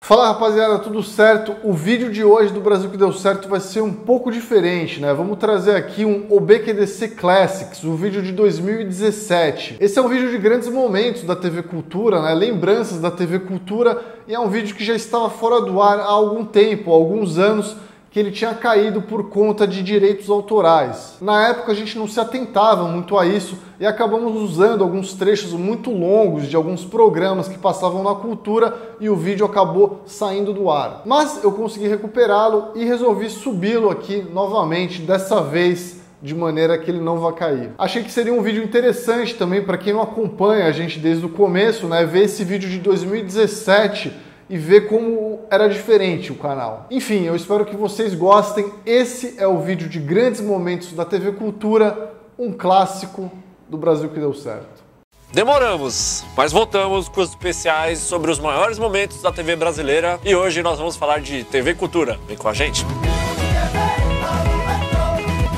Fala rapaziada, tudo certo? O vídeo de hoje do Brasil que deu certo vai ser um pouco diferente, né? Vamos trazer aqui um OBQDC Classics, o vídeo de 2017. Esse é um vídeo de grandes momentos da TV Cultura, né? Lembranças da TV Cultura, e é um vídeo que já estava fora do ar há algum tempo, há alguns anos, que ele tinha caído por conta de direitos autorais. Na época a gente não se atentava muito a isso e acabamos usando alguns trechos muito longos de alguns programas que passavam na Cultura e o vídeo acabou saindo do ar. Mas eu consegui recuperá-lo e resolvi subi-lo aqui novamente, dessa vez de maneira que ele não vai cair. Achei que seria um vídeo interessante também para quem não acompanha a gente desde o começo, né? Ver esse vídeo de 2017 e ver como era diferente o canal. Enfim, eu espero que vocês gostem. Esse é o vídeo de grandes momentos da TV Cultura, um clássico do Brasil que deu certo. Demoramos, mas voltamos com os especiais sobre os maiores momentos da TV brasileira e hoje nós vamos falar de TV Cultura. Vem com a gente.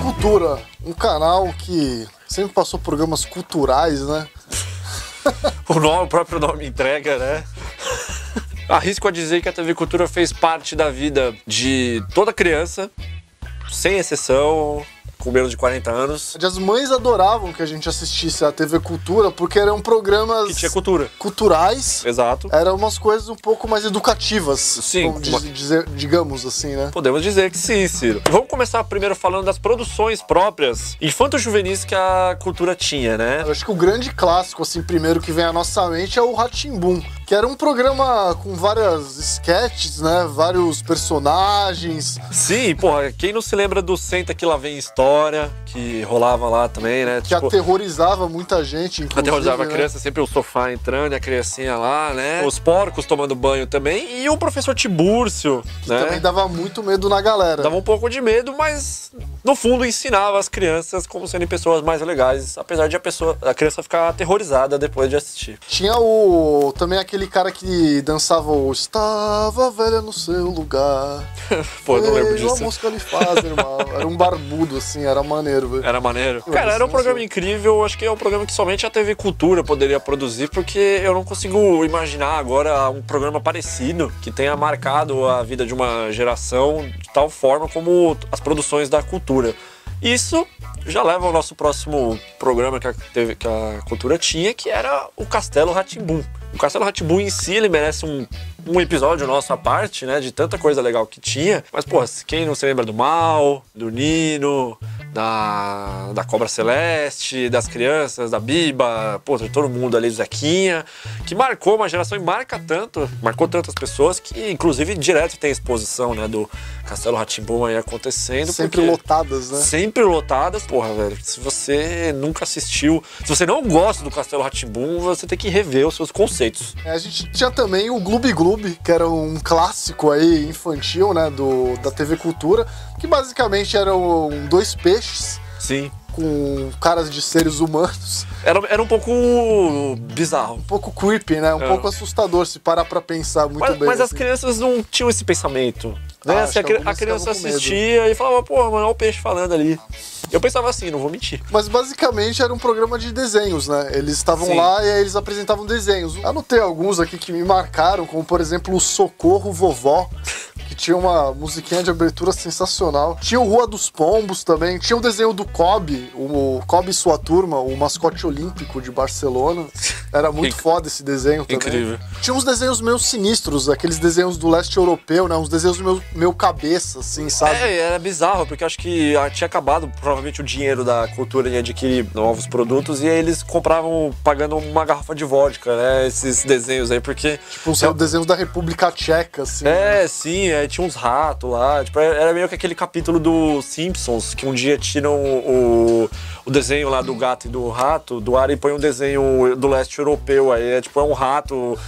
Cultura, um canal que sempre passou programas culturais, né? O próprio nome entrega, né? Arrisco a dizer que a TV Cultura fez parte da vida de toda criança, sem exceção, com menos de 40 anos. As mães adoravam que a gente assistisse a TV Cultura, porque eram programas que tinha cultura. Culturais. Exato. Eram umas coisas um pouco mais educativas. Sim. Digamos assim, né? Podemos dizer que sim, Ciro. Vamos começar primeiro falando das produções próprias infanto-juvenis que a Cultura tinha, né? Eu acho que o grande clássico, assim, primeiro que vem à nossa mente é o Rá-Tim-Bum, que era um programa com várias sketches, né? Vários personagens. Sim, porra, quem não se lembra do Senta Que Lá Vem História, que rolava lá também, né? Que aterrorizava muita gente, inclusive. Aterrorizava né? A criança, sempre o sofá entrando e a criancinha lá, né? Os porcos tomando banho também. E o professor Tibúrcio, que né? também dava muito medo na galera. Dava um pouco de medo, mas no fundo ensinava as crianças como serem pessoas mais legais, apesar de a criança ficar aterrorizada depois de assistir. Tinha também aquele cara que dançava o Estava Velha no Seu Lugar. Pô, eu não lembro disso. A música ele faz, irmão. Era um barbudo, assim, era maneiro, velho. Era maneiro. Cara, era um programa incrível, acho que é um programa que somente a TV Cultura poderia produzir, porque eu não consigo imaginar agora um programa parecido que tenha marcado a vida de uma geração de tal forma como as produções da Cultura. Isso já leva ao nosso próximo programa que a Cultura tinha, que era o Castelo Rá-Tim-Bum. O Castelo Rá-Tim-Bum em si, ele merece um episódio nosso à parte, né, de tanta coisa legal que tinha. Mas, pô, quem não se lembra do Mal, do Nino, da Cobra Celeste, das crianças, da Biba, pô, de todo mundo ali, do Zequinha, que marcou uma geração e marcou tantas pessoas que, inclusive, direto tem exposição, né, do Castelo Rá-Tim-Bum aí acontecendo. Sempre lotadas, né? Sempre lotadas. Porra, velho, se você nunca assistiu, se você não gosta do Castelo Rá-Tim-Bum, você tem que rever os seus conceitos. A gente tinha também o Gloob Gloob, que era um clássico aí infantil, né, da TV Cultura, que basicamente eram dois peixes. Sim. Com caras de seres humanos. Era um pouco bizarro. Um pouco creepy, né? Um pouco assustador, se parar pra pensar muito bem. Mas assim. As crianças não tinham esse pensamento. Né? Assim, a criança assistia e falava, pô, mano, olha o peixe falando ali. Eu pensava assim, não vou mentir. Mas basicamente era um programa de desenhos, né? Eles estavam lá e aí eles apresentavam desenhos. Anotei alguns aqui que me marcaram, como por exemplo o Socorro Vovó, que tinha uma musiquinha de abertura sensacional. Tinha o Rua dos Pombos também. Tinha o desenho do Kobe, o Kobe e sua turma, o mascote olímpico de Barcelona. Era muito foda esse desenho também. Incrível. Tinha uns desenhos meio sinistros, aqueles desenhos do leste europeu, né? Uns desenhos meio cabeça, assim, sabe? Era bizarro, porque eu acho que tinha acabado provavelmente o dinheiro da Cultura em adquirir novos produtos e aí eles compravam pagando uma garrafa de vodka, né? Esses desenhos aí, porque... Tipo, uns desenhos da República Tcheca, assim. Sim, tinha uns ratos lá, tipo, era meio que aquele capítulo do Simpsons, que um dia tiram o desenho lá do gato e do rato do ar e põe um desenho do leste europeu, aí é um rato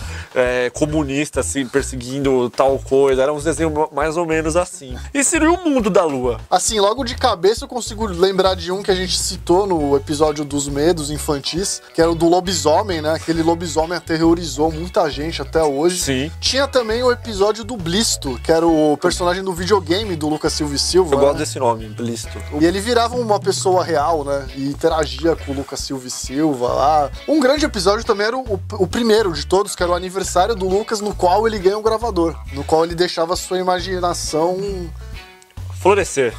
comunista, assim, perseguindo tal coisa, era uns desenhos mais ou menos assim. E seria o mundo da Lua. Assim, logo de cabeça eu consigo lembrar de um que a gente citou no episódio dos medos infantis, que era o do lobisomem, né? Aquele lobisomem aterrorizou muita gente até hoje. Sim. Tinha também o episódio do Blisto, que era o personagem do videogame do Lucas Silva e Silva. Eu gosto desse nome, Blisto. E ele virava uma pessoa real, né? e interagia com o Lucas Silva e Silva lá. Um grande episódio também era o primeiro de todos, que era o aniversário do Lucas, no qual ele ganha um gravador, no qual ele deixava a sua imaginação florescer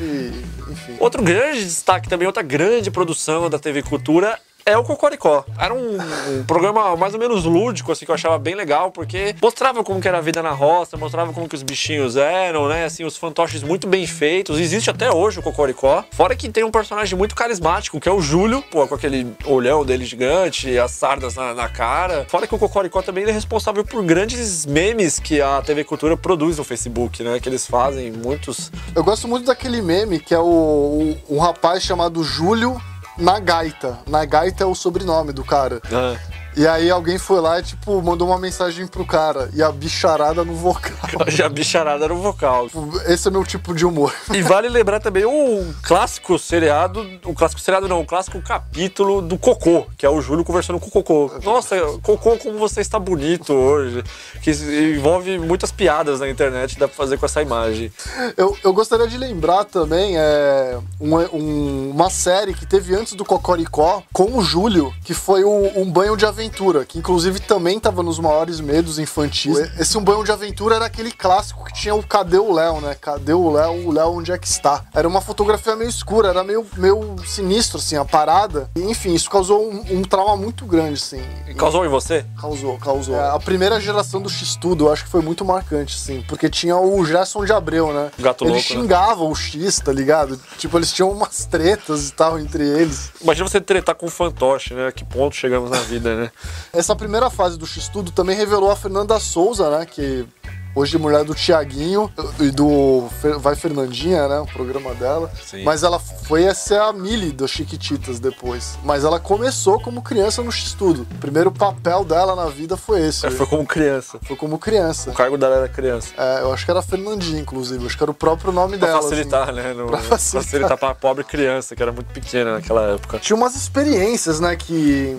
e, enfim. Outro grande destaque também, outra grande produção da TV Cultura é o Cocoricó. Era um programa mais ou menos lúdico, assim, que eu achava bem legal, porque mostrava como que era a vida na roça, mostrava como que os bichinhos eram, né, assim, os fantoches muito bem feitos. Existe até hoje o Cocoricó. Fora que tem um personagem muito carismático, que é o Júlio, pô, com aquele olhão dele gigante, as sardas na cara. Fora que o Cocoricó também é responsável por grandes memes que a TV Cultura produz no Facebook, né, que eles fazem muitos. Eu gosto muito daquele meme que é um rapaz chamado Júlio Nagaita. Nagaita é o sobrenome do cara. E aí alguém foi lá e, tipo, mandou uma mensagem pro cara. E a bicharada no vocal. A bicharada no vocal. Esse é meu tipo de humor. E vale lembrar também o clássico seriado... O clássico capítulo do Cocô, que é o Júlio conversando com o Cocô. Nossa, Cocô, como você está bonito hoje. Que envolve muitas piadas na internet, dá pra fazer com essa imagem. Eu gostaria de lembrar também uma série que teve antes do Cocoricó com o Júlio, que foi Um Banho de Aventura, que inclusive também tava nos maiores medos infantis. Esse Um Banho de Aventura era aquele clássico que tinha o Cadê o Léo, né? Cadê o Léo onde é que está? Era uma fotografia meio escura, era meio sinistro, assim, a parada. E, enfim, isso causou um trauma muito grande, assim. E causou em você? Causou. A primeira geração do X-Tudo, eu acho que foi muito marcante, assim, porque tinha o Gerson de Abreu, né? Gato Ele louco, xingava, né? O X, tá ligado? Tipo, eles tinham umas tretas e tal entre eles. Imagina você tretar com um fantoche, né? A que ponto chegamos na vida, né? Essa primeira fase do X-Tudo também revelou a Fernanda Souza, né? Que hoje é mulher do Tiaguinho e do Vai Fernandinha, né? O programa dela. Sim. Mas ela foi ser a Milly das Chiquititas depois. Mas ela começou como criança no X-Tudo. O primeiro papel dela na vida foi esse. Foi como criança. Foi como criança. O cargo dela era criança. Eu acho que era Fernandinha, inclusive. Eu acho que era o próprio nome dela. Facilitar, assim. Né? Pra facilitar pra pobre criança, que era muito pequena naquela época. Tinha umas experiências, né, que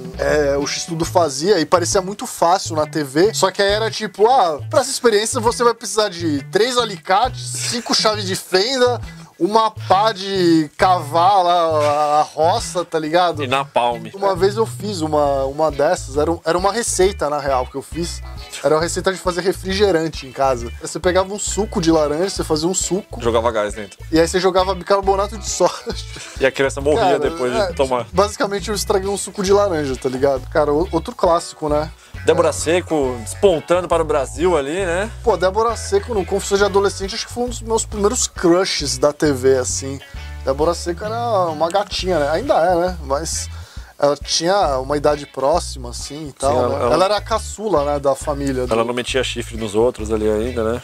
o X-Tudo fazia e parecia muito fácil na TV. Só que aí era tipo, pra essa experiência você vai precisar de 3 alicates, 5 chaves de fenda, uma pá de cavar lá a roça, tá ligado? E na palme. Uma vez eu fiz uma dessas, era uma receita, na real, que eu fiz. Era uma receita de fazer refrigerante em casa. Você pegava um suco de laranja, você fazia um suco. Jogava gás dentro. E aí você jogava bicarbonato de sódio. E a criança morria depois de tomar. Basicamente eu estraguei um suco de laranja, tá ligado? Cara, outro clássico, né? Débora Seco despontando para o Brasil ali, né? Pô, Débora Seco no Confissões de Adolescente acho que foi um dos meus primeiros crushes da TV, assim. Débora Seco era uma gatinha, né? Ainda é, né? Mas ela tinha uma idade próxima, assim, e tal. Sim, né? Ela era a caçula, né, da família. Ela não metia chifre nos outros ali ainda, né?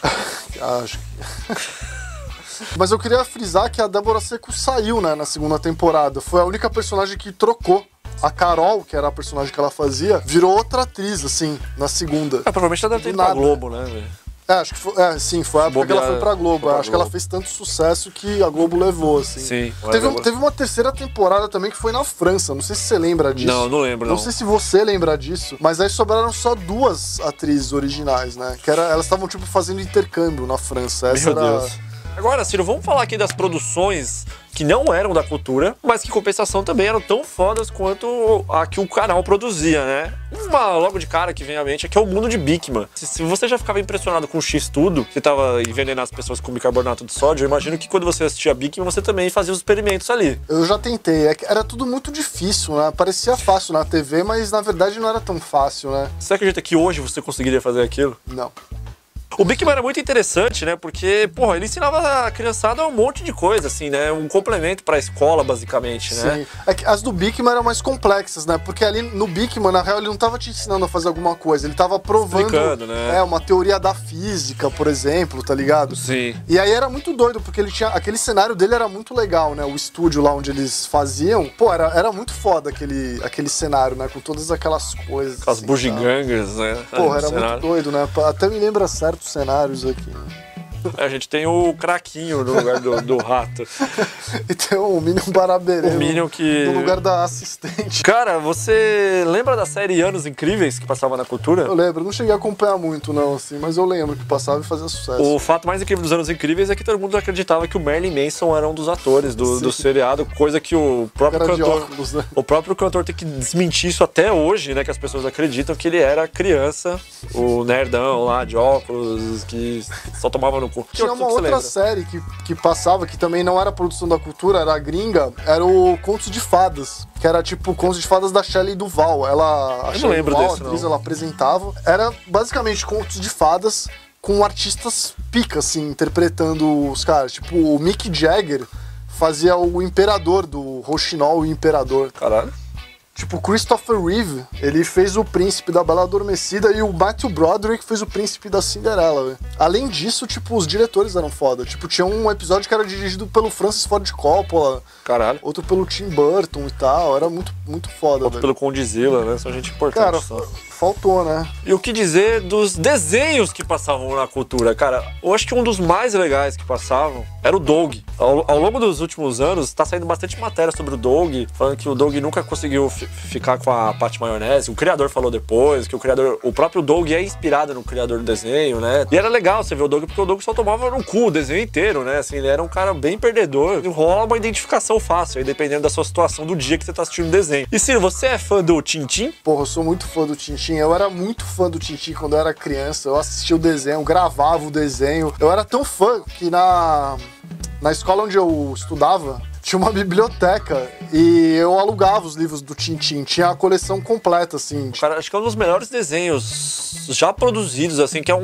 Acho que... Mas eu queria frisar que a Débora Seco saiu, né, na segunda temporada. Foi a única personagem que trocou. A Carol, que era a personagem que ela fazia, virou outra atriz, assim, na segunda. Provavelmente ela deve ter ido pra Globo, né, velho? Acho que foi, sim, foi a época que ela foi pra Globo. Acho que ela fez tanto sucesso que a Globo levou, assim. Sim. Teve uma terceira temporada também que foi na França, não sei se você lembra disso. Não lembro, não. Não sei se você lembra disso, mas aí sobraram só 2 atrizes originais, né? Que elas estavam, tipo, fazendo intercâmbio na França. Meu Deus. Agora, Ciro, vamos falar aqui das produções que não eram da cultura, mas que, em compensação, também eram tão fodas quanto a que o canal produzia, né? Uma logo de cara que vem à mente é que é o mundo de Bikman. Se você já ficava impressionado com o X-Tudo, que tava envenenando as pessoas com bicarbonato de sódio, eu imagino que quando você assistia Bikman, você também fazia os experimentos ali. Eu já tentei. Era tudo muito difícil, né? Parecia fácil na TV, mas na verdade não era tão fácil, né? Você acredita que hoje você conseguiria fazer aquilo? Não. O Bikman era muito interessante, né? Porque, porra, ele ensinava a criançada um monte de coisa, assim, né? Um complemento pra escola, basicamente, né? Sim. É que as do Bikman eram mais complexas, né? Porque ali no Bikman, na real, ele não tava te ensinando a fazer alguma coisa. Ele tava provando, né? Uma teoria da física, por exemplo, tá ligado? Sim. E aí era muito doido, porque ele tinha... Aquele cenário dele era muito legal, né? O estúdio lá onde eles faziam. Pô, era muito foda aquele cenário, né? Com todas aquelas coisas. Aquelas assim, bugigangas, né? Pô, era muito doido, né? Até me lembra certos cenários aqui. A gente tem o Craquinho no lugar do rato. E tem o Minion Baraberê. O Minion que... no lugar da assistente. Cara, você lembra da série Anos Incríveis que passava na Cultura? Eu lembro, não cheguei a acompanhar muito não, assim, mas eu lembro que passava e fazia sucesso. O fato mais incrível dos Anos Incríveis é que todo mundo acreditava que o Marilyn Manson era um dos atores do seriado, coisa que o próprio cantor... Óculos, né? O próprio cantor tem que desmentir isso até hoje, né? Que as pessoas acreditam que ele era criança, o nerdão lá de óculos, que só tomava no cu. Tinha uma outra série que passava, que também não era produção da Cultura, era gringa, era o Contos de Fadas, que era tipo Contos de Fadas da Shelley Duvall. A Shelley Duvall, a atriz, ela apresentava. Era basicamente Contos de Fadas com artistas pica, assim, interpretando os caras. Tipo, o Mick Jagger fazia o Imperador do Rouxinol, o Imperador. Caralho. Tipo, Christopher Reeve, ele fez o Príncipe da Bela Adormecida e o Matthew Broderick fez o Príncipe da Cinderela, velho. Além disso, tipo, os diretores eram foda. Tipo, tinha um episódio que era dirigido pelo Francis Ford Coppola. Caralho. Outro pelo Tim Burton e tal. Era muito, muito foda, outro pelo Condzilla, né? São gente importante. Cara, só. Faltou, né? E o que dizer dos desenhos que passavam na Cultura? Cara, eu acho que um dos mais legais que passavam era o Doug. Ao longo dos últimos anos, tá saindo bastante matéria sobre o Doug, falando que o Doug nunca conseguiu ficar com a Patty Maionese. O criador falou depois que o próprio Doug é inspirado no criador do desenho, né? E era legal você ver o Doug, porque o Doug só tomava no cu o desenho inteiro, né? Assim, ele era um cara bem perdedor. E rola uma identificação fácil, aí dependendo da sua situação do dia que você tá assistindo o desenho. E Ciro, você é fã do Tintim? Porra, eu sou muito fã do Tintim. Eu era muito fã do Tintim quando eu era criança. Eu assistia o desenho, gravava o desenho. Eu era tão fã que na escola onde eu estudava, tinha uma biblioteca e eu alugava os livros do Tintim. Tinha a coleção completa, assim. Cara, acho que é um dos melhores desenhos já produzidos, assim, que é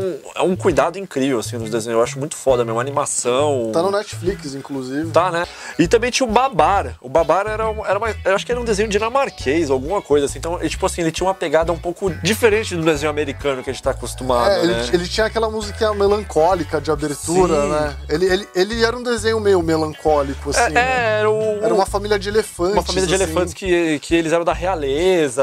um cuidado incrível, assim, nos desenhos. Eu acho muito foda mesmo, a animação. Tá no Netflix, inclusive. Tá, né? E também tinha o Babar. O Babar eu acho que era um desenho dinamarquês, alguma coisa assim. Então, tipo assim, ele tinha uma pegada um pouco diferente do desenho americano que a gente tá acostumado, né? Ele tinha aquela musiquinha melancólica de abertura, sim, né? Ele era um desenho meio melancólico, assim, né? Era uma família de elefantes. Uma família de elefantes que eles eram da realeza.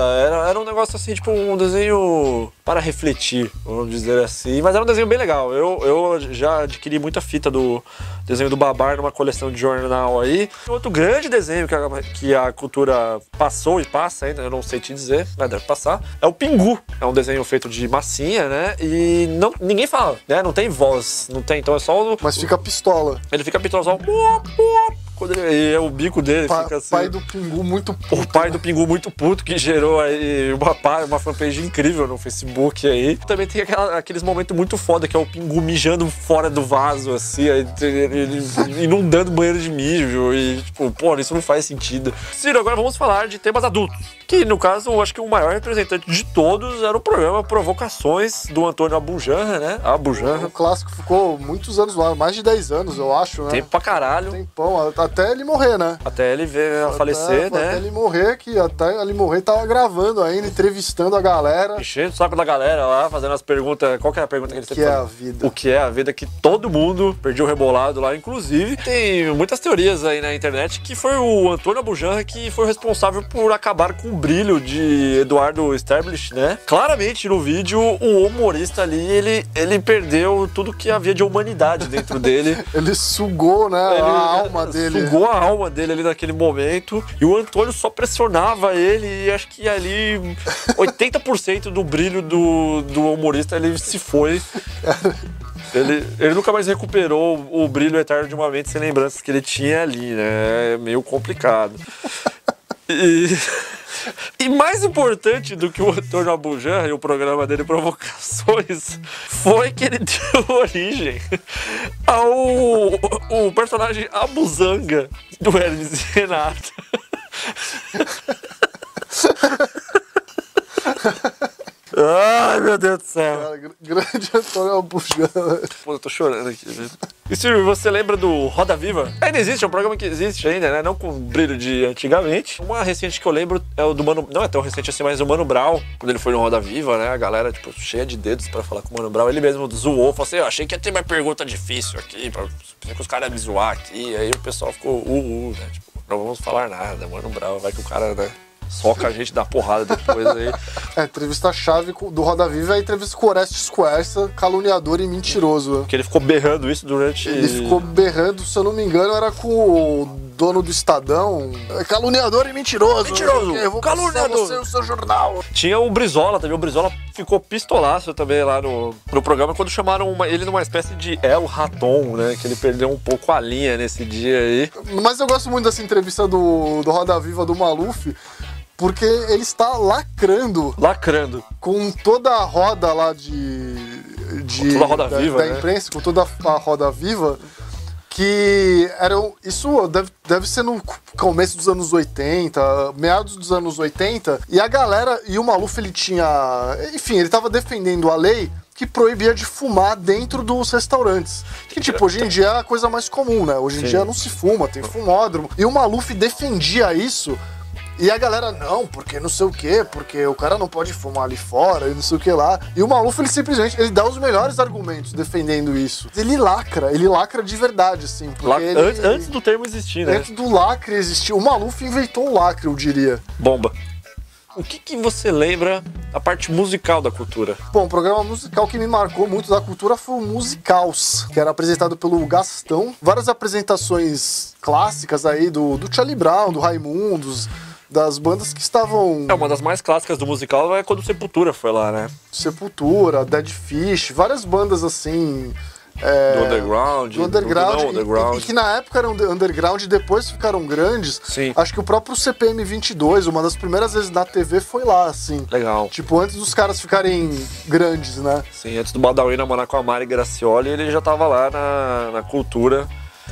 Era um negócio assim, tipo um desenho para refletir, vamos dizer assim. Mas era um desenho bem legal. Eu já adquiri muita fita do desenho do Babar numa coleção de jornal aí. Outro grande desenho que a Cultura passou e passa ainda, eu não sei te dizer, mas deve passar, é o Pingu. É um desenho feito de massinha, né? E ninguém fala, né? Não tem voz, não tem, então é só o... Mas fica pistola. Ele fica pistola só... E o bico dele fica assim. O pai do Pingu muito puto. O pai do Pingu muito puto, que gerou aí uma fanpage incrível no Facebook aí. Também tem aqueles momentos muito foda, que é o Pingu mijando fora do vaso, assim, aí, ele inundando o banheiro de mijo. E, tipo, pô, isso não faz sentido. Ciro, agora vamos falar de temas adultos. Que, no caso, eu acho que o maior representante de todos era o programa Provocações, do Antônio Abujamra, né? Abujamra. O clássico ficou muitos anos lá, mais de 10 anos, eu acho, né? Tempo pra caralho. Tempão, até ele morrer, né? Até ele falecer, né? Até ele morrer, até ele morrer tava gravando ainda, entrevistando a galera. Enchendo o saco da galera lá, fazendo as perguntas. Qual que é a pergunta que ele sempre faz? O que é a vida? O que é a vida, que todo mundo perdeu o rebolado lá. Inclusive, tem muitas teorias aí na internet que foi o Antônio Abujamra que foi responsável por acabar com o brilho de Eduardo Stablish, né? Claramente, no vídeo, o humorista ali, ele perdeu tudo que havia de humanidade dentro dele. Ele sugou, né? A alma dele. Sugou a alma dele ali naquele momento. E o Antônio só pressionava ele. E acho que ali 80% do brilho do humorista ele se foi. Ele nunca mais recuperou o brilho eterno de uma mente sem lembranças que ele tinha ali, né? É meio complicado. E mais importante do que o Antônio Abujamra e o programa dele Provocações foi que ele deu origem ao personagem Abuzanga do Hermes e Renato. Ai, meu Deus do céu. Cara, grande Antônio Abujamra. Pô, eu tô chorando aqui, velho. E Silvio, você lembra do Roda Viva? Ainda existe, é um programa que existe ainda, né? Não com brilho de antigamente. Uma recente que eu lembro é o do Mano... Não é tão recente assim, mas o Mano Brown, quando ele foi no Roda Viva, né? A galera, tipo, cheia de dedos pra falar com o Mano Brown. Ele mesmo zoou, falou assim, eu achei que ia ter mais pergunta difícil aqui, pra que os caras iam me zoar aqui. Aí o pessoal ficou, né? Tipo, não vamos falar nada, Mano Brown, vai que o cara, né? soca a gente, dá porrada depois aí. Entrevista-chave do Roda Viva é a entrevista com o Orestes Quercia, caluniador e mentiroso. Porque ele ficou berrando isso durante... Ele ficou berrando, se eu não me engano, era com o dono do Estadão. Caluniador e mentiroso. Mentiroso, eu vou caluniador. você o seu jornal. Tinha o Brizola também, o Brizola ficou pistolaço também lá no programa quando chamaram ele numa espécie de El Raton, né? Que ele perdeu um pouco a linha nesse dia aí. Mas eu gosto muito dessa entrevista do Roda Viva do Maluf, porque ele está lacrando com toda a roda lá com toda a roda viva, da imprensa, com toda a roda viva, que isso deve ser no começo dos anos 80, meados dos anos 80, e a galera, e o Maluf ele estava defendendo a lei que proibia de fumar dentro dos restaurantes. Que, hoje em dia é a coisa mais comum, né? Hoje em dia não se fuma, tem fumódromo. E o Maluf defendia isso, e a galera, não, porque não sei o quê, porque o cara não pode fumar ali fora, e não sei o que lá. E o Maluf, ele simplesmente, ele dá os melhores argumentos defendendo isso. Ele lacra de verdade, assim. Antes do termo existir, né? Antes do lacre existir. O Maluf inventou o lacre, eu diria. Bomba. O que você lembra da parte musical da Cultura? Bom, o programa musical que me marcou muito da Cultura foi o Musicals, que era apresentado pelo Gastão. Várias apresentações clássicas aí do Charlie Brown, do Raimundos, das bandas que estavam... Uma das mais clássicas do musical é quando o Sepultura foi lá, né? Sepultura, Dead Fish, várias bandas assim... Do underground. E que na época eram underground e depois ficaram grandes. Sim. Acho que o próprio CPM 22, uma das primeiras vezes na TV foi lá, assim. Legal. Antes dos caras ficarem grandes, né? Sim, antes do Badawi namorar com a Mari Gracioli, ele já tava lá na Cultura.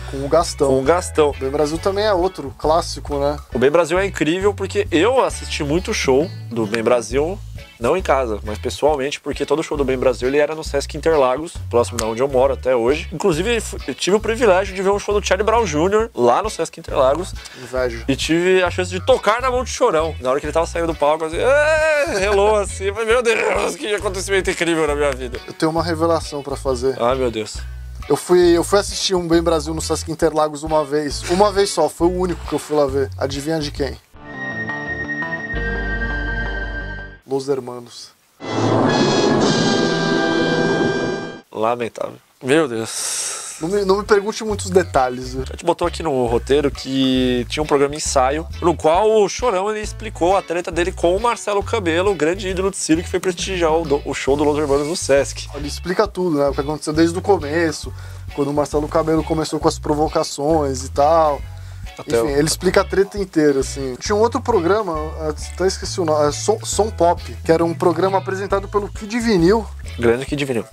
Com o Gastão. O Bem Brasil também é outro clássico, né? O Bem Brasil é incrível porque eu assisti muito show do Bem Brasil, não em casa, mas pessoalmente, porque todo show do Bem Brasil ele era no Sesc Interlagos, próximo de onde eu moro até hoje. Inclusive, eu tive o privilégio de ver um show do Charlie Brown Jr. lá no Sesc Interlagos. Invejo. E tive a chance de tocar na mão de Chorão. Na hora que ele tava saindo do palco, assim, relou assim. Meu Deus, que acontecimento incrível na minha vida. Eu tenho uma revelação pra fazer. Ai, meu Deus. Eu fui assistir um Bem Brasil no Sesc Interlagos uma vez só, foi o único que eu fui lá ver. Adivinha de quem? Los Hermanos. Lamentável. Meu Deus. Não me pergunte muitos detalhes. A gente botou aqui no roteiro que tinha um programa ensaio, no qual o Chorão ele explicou a treta dele com o Marcelo Camelo, o grande ídolo de Ciro, que foi prestigiar o show do Los Hermanos no Sesc. Ele explica tudo, né? O que aconteceu desde o começo, quando o Marcelo Camelo começou com as provocações e tal. Enfim, ele explica a treta inteira, assim. Tinha um outro programa, até esqueci o nome, Som Pop, que era um programa apresentado pelo Kid Vinil. Grande Kid Vinil.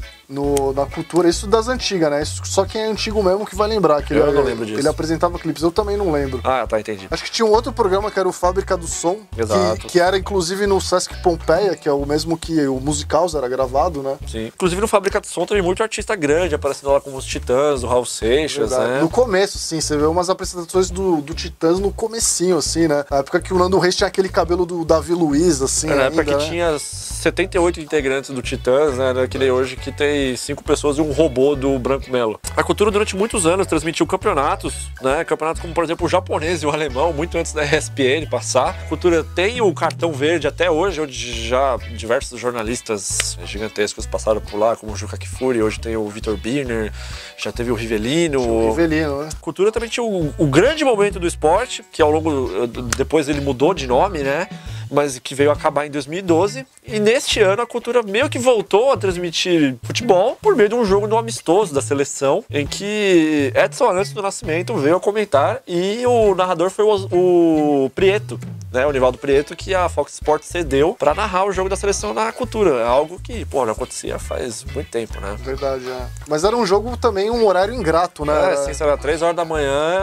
Na Cultura, isso das antigas, né? Isso só quem é antigo mesmo que vai lembrar. Que eu não lembro disso. Ele apresentava clipes, eu também não lembro. Ah, tá, entendi. Acho que tinha um outro programa que era o Fábrica do Som. Exato. Que era inclusive no Sesc Pompeia, que é o mesmo que o Musicals era gravado, né? Sim. Inclusive no Fábrica do Som teve muito artista grande aparecendo lá como os Titãs, o Raul Seixas, né? No começo, sim, você vê umas apresentações do Titãs no comecinho, assim, né? Na época que o Nando Reis tinha aquele cabelo do Davi Luiz, assim. Na época que tinha 78 integrantes do Titãs, né? Que nem hoje que tem 5 pessoas e um robô do Branco Melo. A Cultura durante muitos anos transmitiu campeonatos, né? Campeonatos como, por exemplo, o japonês e o alemão, muito antes da ESPN passar. A Cultura tem o cartão verde até hoje, onde já diversos jornalistas gigantescos passaram por lá, como o Juca Kfouri, hoje tem o Vitor Birner, já teve o Rivelino. Né? A Cultura também tinha o grande momento do esporte, que ao longo... Depois ele mudou de nome, né? Mas que veio acabar em 2012. E neste ano a Cultura meio que voltou a transmitir futebol por meio de um jogo do amistoso da seleção, em que Edson Arantes do Nascimento veio a comentar e o narrador foi o Prieto, né? O Nivaldo Prieto, que a Fox Sports cedeu para narrar o jogo da seleção na Cultura. É algo que, não acontecia faz muito tempo, né? Verdade, é. Mas era um jogo também, um horário ingrato, né? Sim, era 3 horas da manhã.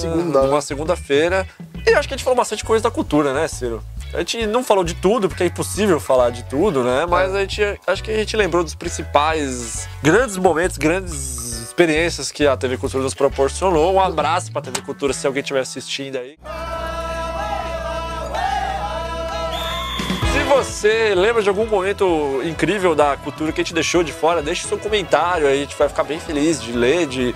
De uma segunda-feira. E acho que a gente falou bastante coisa da Cultura, né, Ciro? A gente não falou de tudo, porque é impossível falar de tudo, né? Mas acho que a gente lembrou dos principais grandes momentos, grandes experiências que a TV Cultura nos proporcionou. Um abraço pra TV Cultura, se alguém estiver assistindo aí. você lembra de algum momento incrível da cultura que a gente deixou de fora, deixe seu comentário aí, a gente vai ficar bem feliz de ler, de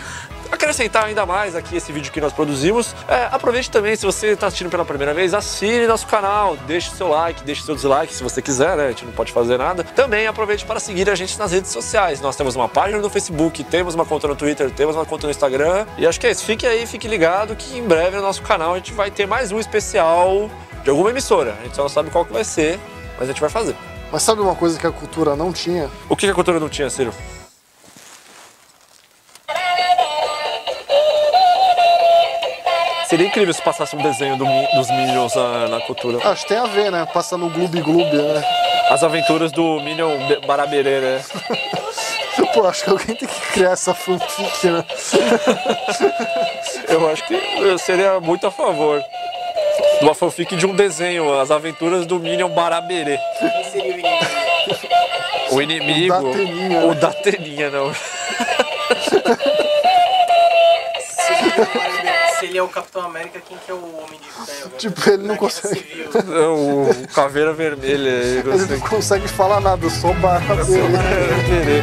acrescentar ainda mais aqui esse vídeo que nós produzimos. Aproveite também, se você está assistindo pela primeira vez, assine nosso canal, deixe seu like, deixe seu dislike se você quiser, né? A gente não pode fazer nada. Também aproveite para seguir a gente nas redes sociais. Nós temos uma página no Facebook, temos uma conta no Twitter, temos uma conta no Instagram. E acho que é isso. Fique aí, fique ligado que em breve no nosso canal a gente vai ter mais um especial de alguma emissora. A gente só não sabe qual que vai ser, mas a gente vai fazer. Mas sabe uma coisa que a cultura não tinha? O que a cultura não tinha, Ciro? Seria incrível se passasse um desenho dos Minions na cultura. Acho que tem a ver, né? Passa no Gloob Gloob, né? As aventuras do Minion Baraberê, né? Pô, acho que alguém tem que criar essa fanfic, né? Eu acho que eu seria muito a favor de uma fanfic de um desenho, as aventuras do Minion Baraberê. Quem seria o inimigo? O inimigo. O Dateninha, não. Se ele é o Capitão América, quem que é o Homem de Ferro? Tipo, ele não consegue. O Caveira Vermelha. Ele não consegue falar nada, só Baraberê.